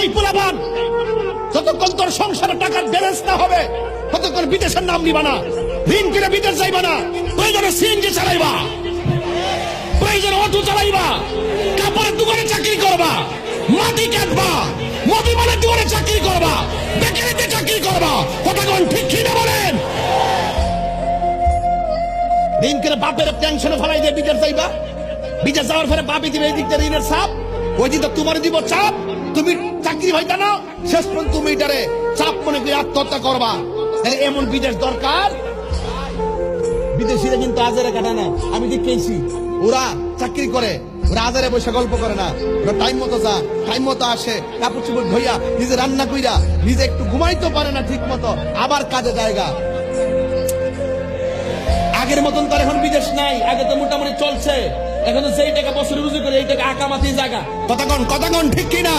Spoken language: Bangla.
এই পোলাপান যতক্ষণ তোর সংসারে টাকার ব্যালেন্স না হবে ততক্ষণ বিদেশের নাম নিবা না, ঋণ করে বিদেশ যাইবা না, প্রয়োজনে সিএনজি চালাইবা, প্রয়োজনে অটো চালাইবা, কাপড়ের দোকানে চাকরি করবা, মাটি কাটবা, মোদি মালের দোকানে চাকরি করবা, বেকারিতে চাকরি করবা। কথা কোন ঠিক কি না বলেন? ঋণ করে বাপের টেনশনে ফেলাই দিয়ে বিদেশ যাইবা, বিদেশ যাওয়ার পরে বাপি দিবে এই দিক দিয়ে ঋণের চাপ, ওই দিন তো তোমার দিব চাপ, তুমি চাকরি হইতা না, শেষ পর্যন্ত তুমি এটারে চাপ মনে করে আত্মহত্যা করবা। তাহলে এমন বিদেশ দরকার। বিদেশিরা কিন্তু আজারে কাটায় না, আমি দেখেছি ওরা চাকরি করে, ওরা আজারে বসে গল্প করে না, ওরা টাইম মতো যা, টাইম মতো আসে, কাপড় চোপড় ধইয়া নিজে রান্না কইরা নিজে একটু ঘুমাইতে পারে না ঠিক মতো, আবার কাজে জায়গা। আগের মতন তার এখন বিদেশ নাই, আগে তো মোটামুটি চলছে, এখন তো সেই টাকা বছরে রুজু করে এই টাকা আকামাতি জায়গা। কথা কন ঠিক কিনা?